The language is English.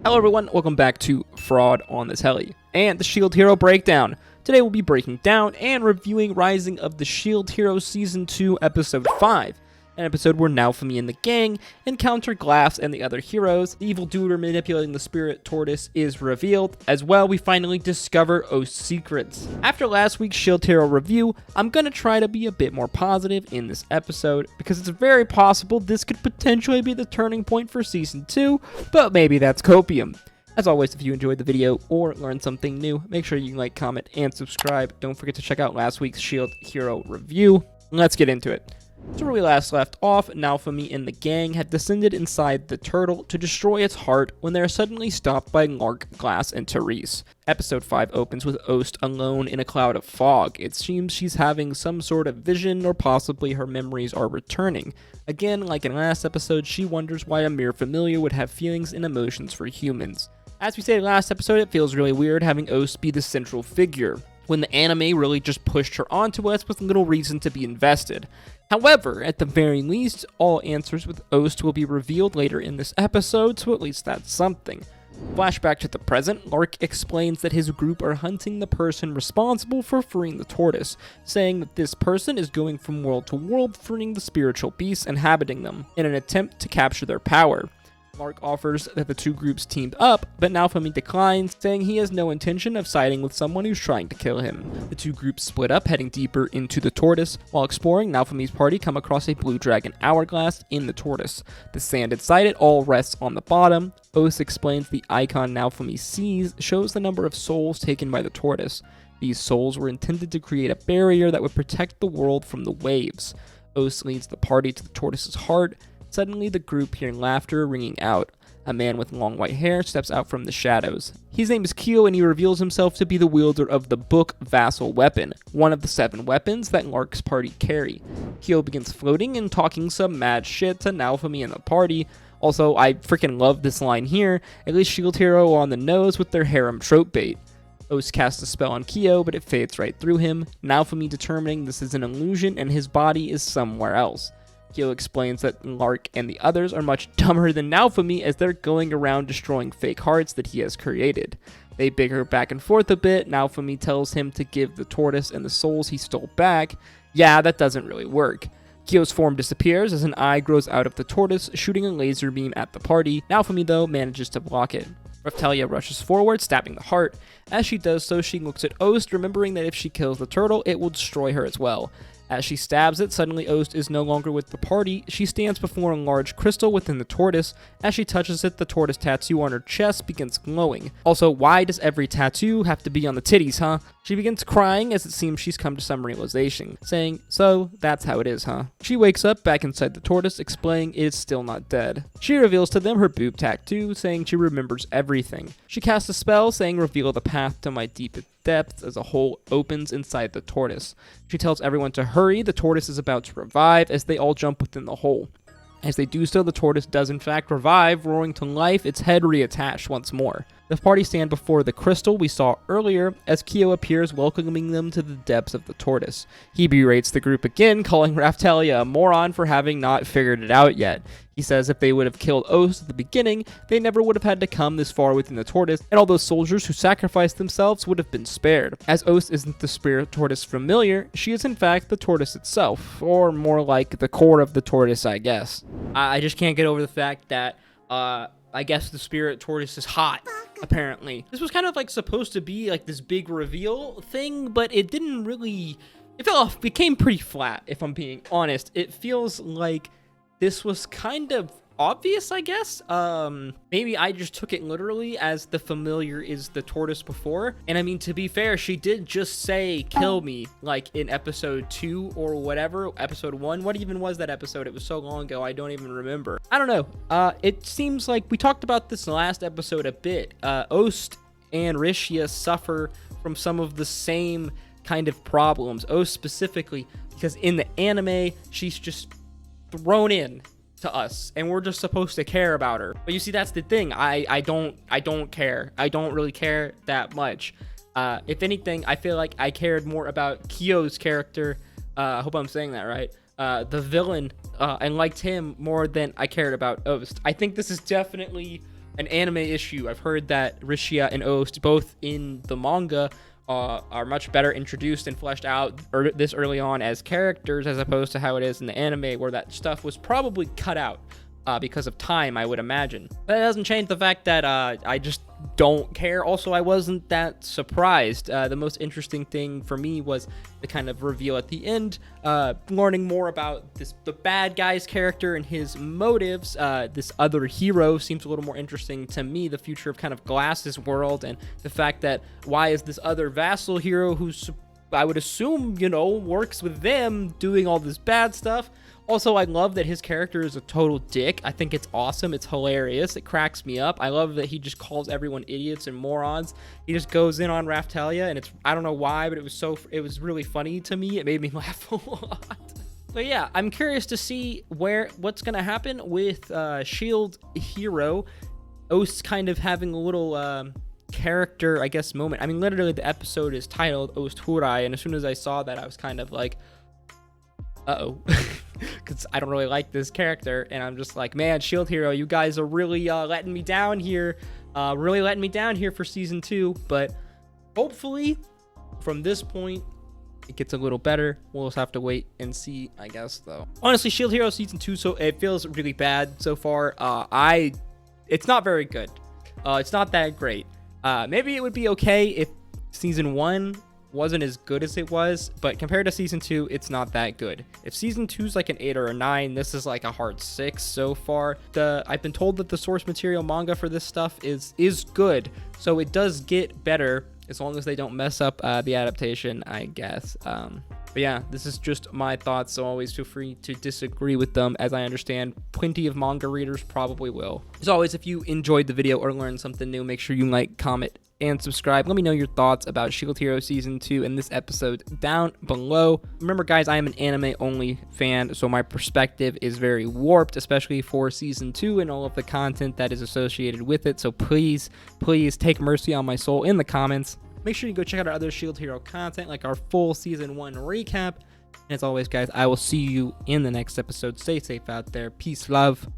Hello everyone, welcome back to Fraud on the Telly and the Shield Hero Breakdown. Today we'll be breaking down and reviewing Rising of the Shield Hero Season 2 Episode 5, an episode where Noafumi and the gang encounter Glass and the other heroes. The evildoer manipulating the spirit tortoise is revealed. As well, we finally discover OST secrets. After last week's Shield Hero review, I'm gonna try to be a bit more positive in this episode, because it's very possible this could potentially be the turning point for Season 2, but maybe that's copium. As always, if you enjoyed the video or learned something new, make sure you like, comment, and subscribe. Don't forget to check out last week's Shield Hero review. Let's get into it. So where we last left off, Noafumi and the gang had descended inside the turtle to destroy its heart when they are suddenly stopped by Lark, Glass, and Therese. Episode 5 opens with OST alone in a cloud of fog. It seems she's having some sort of vision, or possibly her memories are returning. Again, like in last episode, she wonders why a mere familiar would have feelings and emotions for humans. As we said last episode, it feels really weird having OST be the central figure, when the anime really just pushed her onto us with little reason to be invested. However, at the very least, all answers with OST will be revealed later in this episode, so at least that's something. Flashback to the present, Lark explains that his group are hunting the person responsible for freeing the tortoise, saying that this person is going from world to world freeing the spiritual beasts inhabiting them, in an attempt to capture their power. Lark offers that the two groups teamed up, but Noafumi declines, saying he has no intention of siding with someone who's trying to kill him. The two groups split up, heading deeper into the tortoise. While exploring, Naofumi's party come across a blue dragon hourglass in the tortoise. The sand inside it all rests on the bottom. OST explains the icon Naofumi sees shows the number of souls taken by the tortoise. These souls were intended to create a barrier that would protect the world from the waves. OST leads the party to the tortoise's heart. Suddenly, the group hear laughter ringing out. A man with long white hair steps out from the shadows. His name is Kyo, and he reveals himself to be the wielder of the book Vassal weapon, one of the 7 weapons that Lark's party carry. Kyo begins floating and talking some mad shit to Noafumi and the party. Also, I freaking love this line here, at least Shield Hero on the nose with their harem trope bait. OST casts a spell on Kyo, but it fades right through him, Noafumi determining this is an illusion and his body is somewhere else. Kyo explains that Lark and the others are much dumber than Noafumi, as they're going around destroying fake hearts that he has created. They bicker back and forth a bit. Noafumi tells him to give the tortoise and the souls he stole back. Yeah, that doesn't really work. Kyo's form disappears as an eye grows out of the tortoise, shooting a laser beam at the party. Noafumi, though, manages to block it. Raphtalia rushes forward, stabbing the heart. As she does so, she looks at OST, remembering that if she kills the turtle, it will destroy her as well. As she stabs it, suddenly OST is no longer with the party. She stands before a large crystal within the tortoise. As she touches it, the tortoise tattoo on her chest begins glowing. Also, why does every tattoo have to be on the titties, huh? She begins crying as it seems she's come to some realization, saying, so that's how it is, huh? She wakes up back inside the tortoise, explaining it is still not dead. She reveals to them her boob tattoo, saying she remembers everything. She casts a spell, saying reveal the path to my deepest depths as a hole opens inside the tortoise. She tells everyone to hurry, the tortoise is about to revive as they all jump within the hole. As they do so, the tortoise does in fact revive, roaring to life, its head reattached once more. The party stand before the crystal we saw earlier as Kyo appears, welcoming them to the depths of the tortoise. He berates the group again, calling Raphtalia a moron for having not figured it out yet. He says if they would have killed OST at the beginning, they never would have had to come this far within the tortoise, and all those soldiers who sacrificed themselves would have been spared. As OST isn't the spirit tortoise familiar, she is in fact the tortoise itself, or more like the core of the tortoise, I guess. I just can't get over the fact that, I guess the spirit tortoise is hot, apparently. This was kind of like supposed to be like this big reveal thing, but it didn't really, it became pretty flat, if I'm being honest. It feels like this was kind of obvious, I guess. Maybe I just took it literally as the familiar is the tortoise before. And I mean, to be fair, she did just say, kill me, like in episode 2 or whatever, episode 1. What even was that episode? It was so long ago, I don't even remember. I don't know. It seems like we talked about this last episode a bit. OST and Rishia suffer from some of the same kind of problems. OST specifically, because in the anime, she's just thrown in to us and we're just supposed to care about her. But you see, that's the thing. I don't care. I don't really care that much. If anything, I feel like I cared more about Kyo's character. I hope I'm saying that right. The villain, and liked him more than I cared about OST. I think this is definitely an anime issue. I've heard that Rishia and OST, both in the manga, are much better introduced and fleshed out this early on as characters, as opposed to how it is in the anime, where that stuff was probably cut out because of time, I would imagine. But that doesn't change the fact that I just don't care. Also, I wasn't that surprised. The most interesting thing for me was the kind of reveal at the end, learning more about the bad guy's character and his motives. This other hero seems a little more interesting to me, the future of kind of Glass's world, and the fact that why is this other vassal hero who's, I would assume, works with them, doing all this bad stuff. Also, I love that his character is a total dick. I think it's awesome. It's hilarious. It cracks me up. I love that he just calls everyone idiots and morons. He just goes in on Raphtalia, and I don't know why, but it was really funny to me. It made me laugh a lot. But yeah, I'm curious to see what's gonna happen with Shield Hero. OST kind of having a little character, I guess, moment. I mean, literally the episode is titled OST HORA'S, and as soon as I saw that, I was kind of like, uh-oh. Because I don't really like this character, and I'm just like, man, Shield Hero, you guys are really letting me down here. For season 2, but hopefully from this point it gets a little better. We'll just have to wait and see, I guess, though. Honestly, Shield Hero season 2, so it feels really bad so far. It's not very good. It's not that great. Maybe it would be okay if season 1 wasn't as good as it was, but compared to season 2, it's not that good. If season 2 is like an 8 or a 9, this is like a hard 6 so far. I've been told that the source material manga for this stuff is good, so it does get better as long as they don't mess up the adaptation, I guess. But yeah, this is just my thoughts, so always feel free to disagree with them. As I understand, plenty of manga readers probably will. As always, if you enjoyed the video or learned something new, make sure you like, comment, and subscribe. Let me know your thoughts about Shield Hero Season 2 in this episode down below. Remember, guys, I am an anime-only fan, so my perspective is very warped, especially for Season 2 and all of the content that is associated with it. So please, please take mercy on my soul in the comments. Make sure you go check out our other Shield Hero content, like our full Season 1 recap. And as always, guys, I will see you in the next episode. Stay safe out there. Peace, love.